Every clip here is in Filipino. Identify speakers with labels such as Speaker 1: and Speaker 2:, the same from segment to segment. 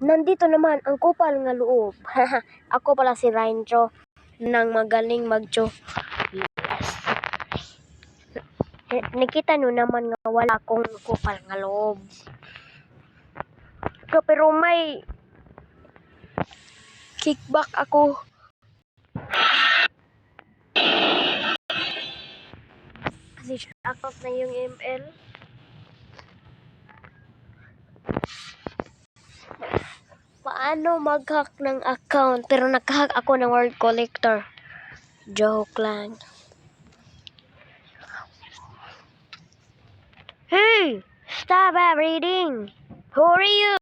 Speaker 1: Nandito naman ang kupal nga loob. Ako pala si Raincho nang magaling magcho. Yes. Nakita nyo naman nga wala akong kupal nga loob. Pero may kickback ako. Kasi shoutout na yung ML. Paano mag-hack ng account? Pero nag-hack ako ng World Collector. Joke lang. Hey! Stop reading! Who are you?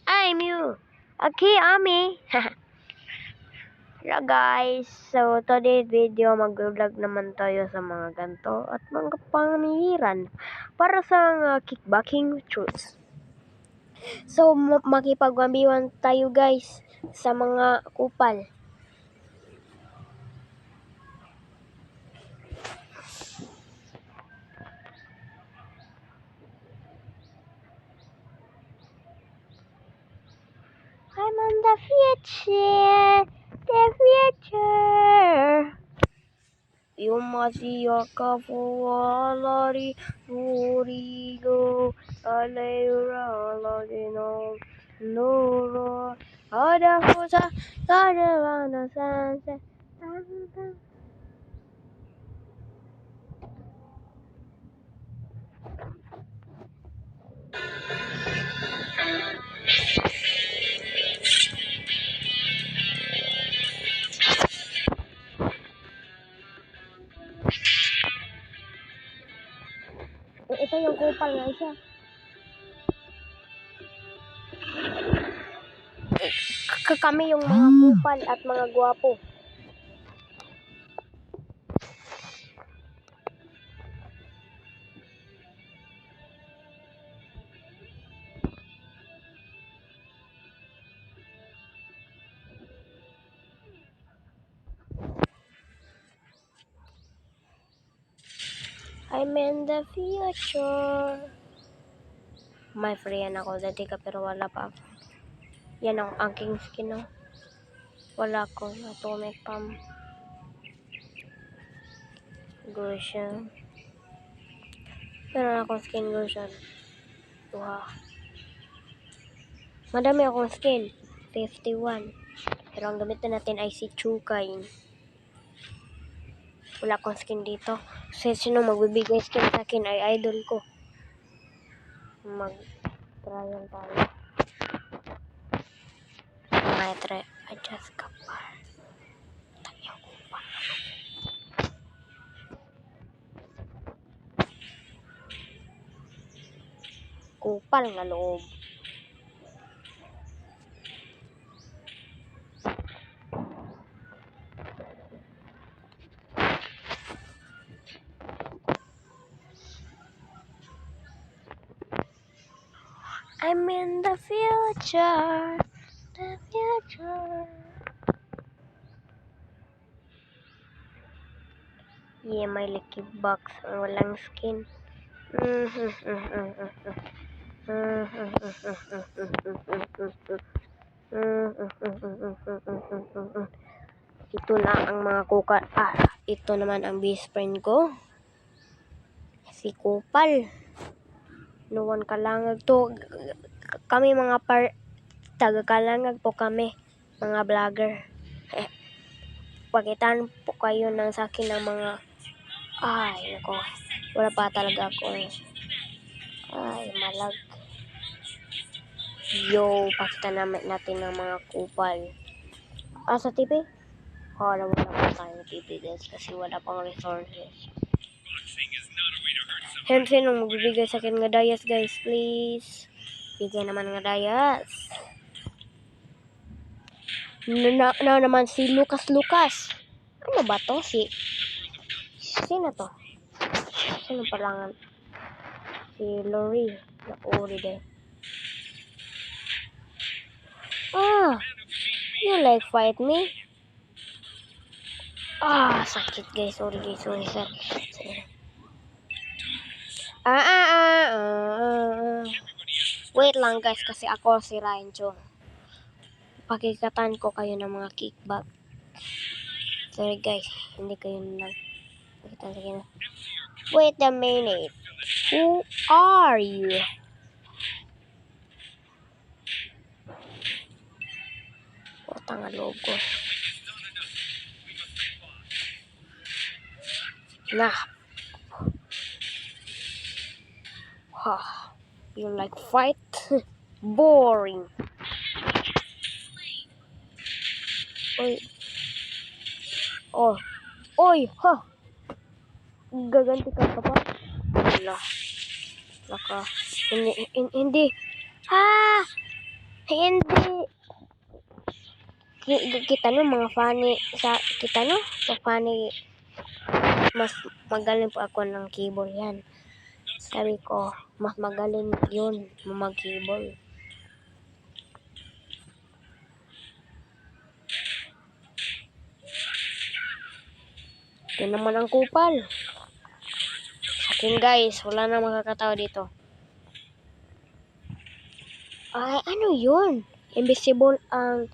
Speaker 1: I'm you. Okay, Ami. Yeah guys, so today's video mag-vlog naman tayo sa mga ganto at mga panganiran para sa kickbacking truths. So makipagwambiwan tayo guys sa mga kupal. I'm on the future. Yumasiya kafualari Nurigo Aleura Lagino Loro Ada Fusa Kadavana Sanse. Ito yung kupal nga siya. Kami yung mga kupal at mga gwapo. I'm in the future. My friend ako dati ka pero wala pa ako. Yan ang aking skin no. Wala ko atomic pump. Goshen. Pero akong skin Goshen. Wow. Madami akong skin. 51. Pero ang gamitin natin ay si Chukay. Wala akong skin dito. Kasi sino magbibigay skin sa akin ay idol ko. Mag-trial tayo. May adjust kapal. Tanyang kupal. Kupal nga loob. I'm in the future. The future. Yeah, may lucky box ang walang skin. Ito na ang mga kupal. Ito naman ang best friend ko. Si Kupal. Nuwan kalangag to. Kami mga taga-kalangag po kami. Mga vlogger. Pakitaan po kayo ng sa akin ng mga nako. Wala pa talaga ako. Malag. Yo, pakita natin ng mga kupal. Sa TV? Wala pa tayo TV guys kasi wala pang resources. Hence, nung magbibigay sa akin nga dayas guys, please. Bigay naman nga dayas. Na naman si Lucas. Ano ba to? Sino to? Sino palangan? Si Lori. Nauri din. You like fight me? Sakit guys. Sorry guys. Sorry sir. Wait lang guys, kasi ako si Rancho. Pakikatan ko kayo ng mga kickback. Sorry guys, hindi kayo lang. Pakita sa akin. Wait a minute. Who are you? Utang nga logo. Nah. Huh. You like fight? Boring. Oy. Oh. Oy, ha. Gaganti ka pa. Wala. Laka. Hindi. Ha! Hindi. Kita no mga funny sa kita no sa funny mas magaling po ako ng keyboard yan. Sabi ko, mas magaling yun mag-keyboard. Ito naman ang kupal. Sa akin guys, wala na makakatawa dito. Ay, ano yun? Invisible ang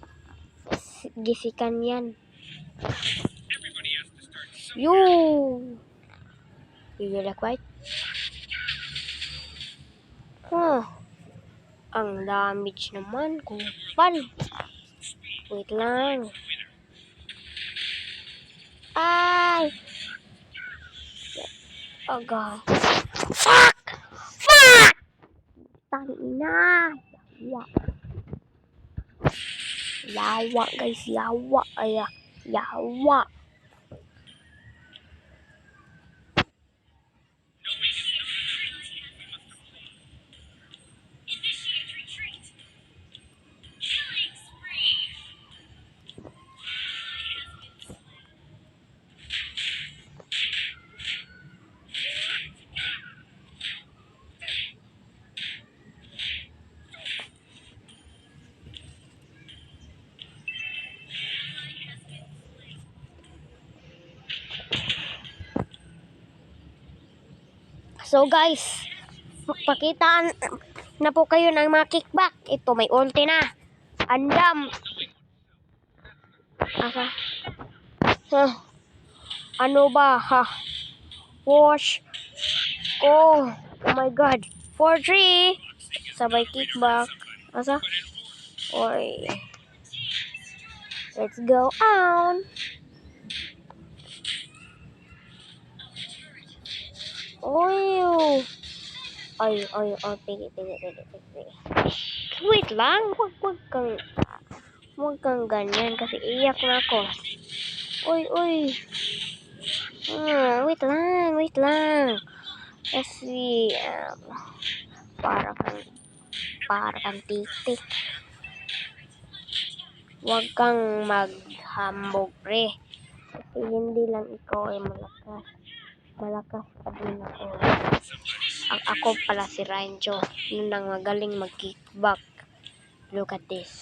Speaker 1: gisikan yan. You like white? Huh. Ang damage naman, kupal. Wait lang. Ay! Oh God. Fuck! Fuck! Tangina! Yawa guys, yawa. Ay, yawa. So guys, pakitaan na po kayo ng mga kickback. Ito may ulti na. Andam. Asa? Ano ba ha? Wash. Oh my God. 4-3. Sabay kickback. Asa? Oy. Let's go on. Oy. Ay, pigi. Wait lang, wag kang ganyan kasi iyak na ako. Oy. Wait lang. Kasi, para kang titik. Wag kang maghambog, pre. Kasi hindi lang ikaw ay malakas. Malakas pa din ako. Ako pala si Rancho. Yun ang magaling mag-kickback. Look at this.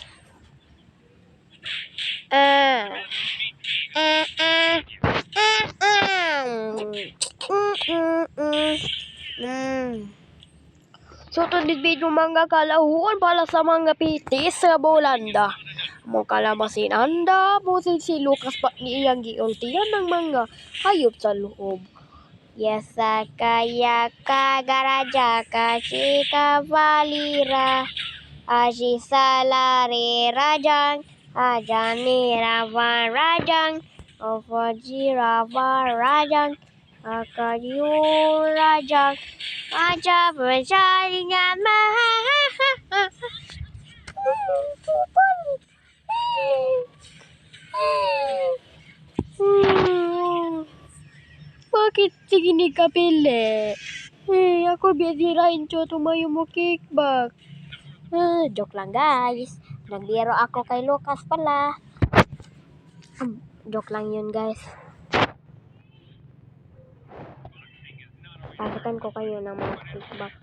Speaker 1: So, tundid video mga kalahuan para sa mga pitis sa Bolanda. Mo kalamasin anda, busin si Lucas pa niyang giultiyan ng mga hayop sa loob. Yasa kaya kagaraja kachika valira. Aji salare rajang, ajani rava rajang, ofaji rava rajang, akayu rajang, aja berjaringan mah. Bakit sige ka pili? Ako biyadirain cho tumayo mo kickback. Joke lang guys. Nagbiro ako kay Lucas pala. Joke lang yun guys. Pasukan ko kayo ng mga kickback.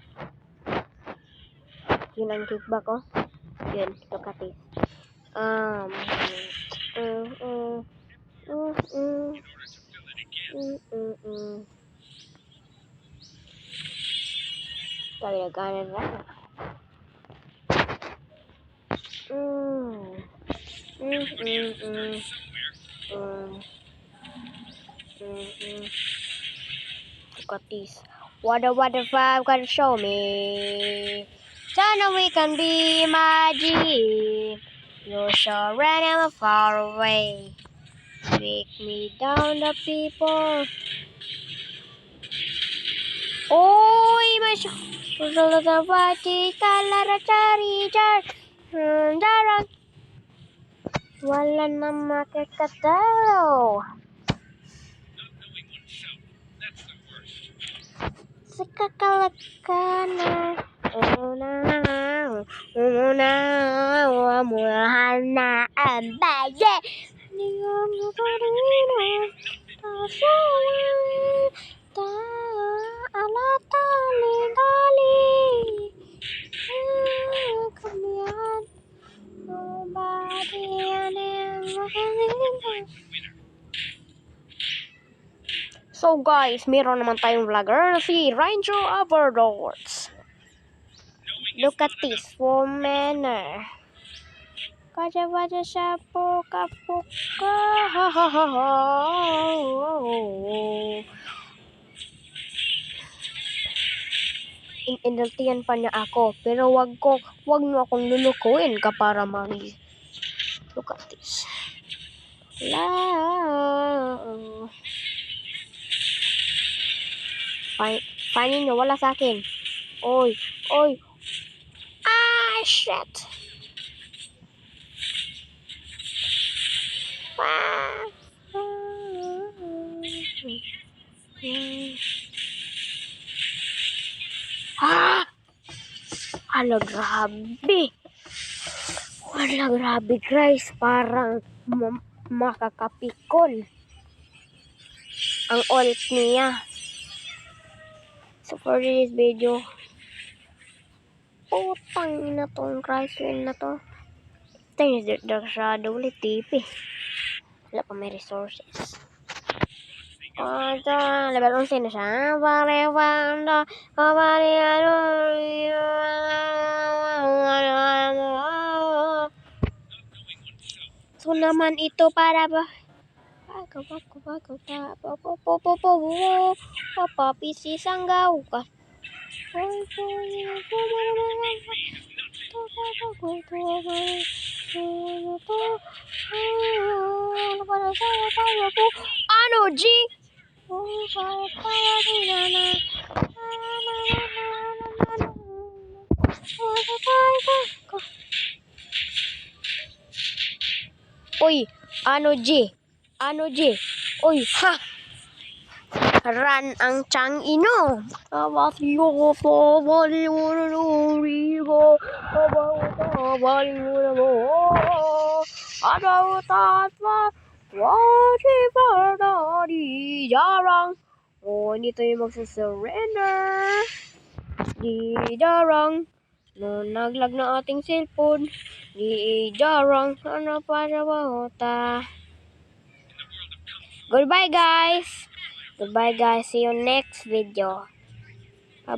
Speaker 1: Yun ang kickback oh. Yun, look at this. Sabi na kanan na. Look at this. What the five can show me? Then we can be magic. You shall run ever far away. Make me down the people. Oy, masya. Susulutawati kalara cari-car. Darang. Wala na makikatalo. Sakakalakana. Murahan na ang baye. Niyong nakarino. Tasaway. Alatali-tali. Kamihan. Nobody So guys, meron naman tayong vlogger na si Ranger Overlords. Look at this woman. Kaja-baja siya puka-puka. Ha ha ha ha. Inaltiyan pa niya ako, pero wag niyo akong lulukuin ka para mami. Look at this. Panin nyo, wala sa akin. Oy. Ah, shit. Hala, grabe. Grabe guys. Parang makakapikon ang ult niya. So for this video, putang ina tong Chrysler na to. Tingnan nyo siya ulit tipi. Wala pa may resources. Level 11 na siya. So naman ito para ba? Papapisi sanggaw ka. Ano, G? Uy, ano, G? Uy, ha! Ran ang Chang Ino. Jarang. Oh, hindi tayo magsasurrender. Di jarang. No, naglag na ating cellphone. Di jarang. Ano pa sa bata? Goodbye guys. See you next video.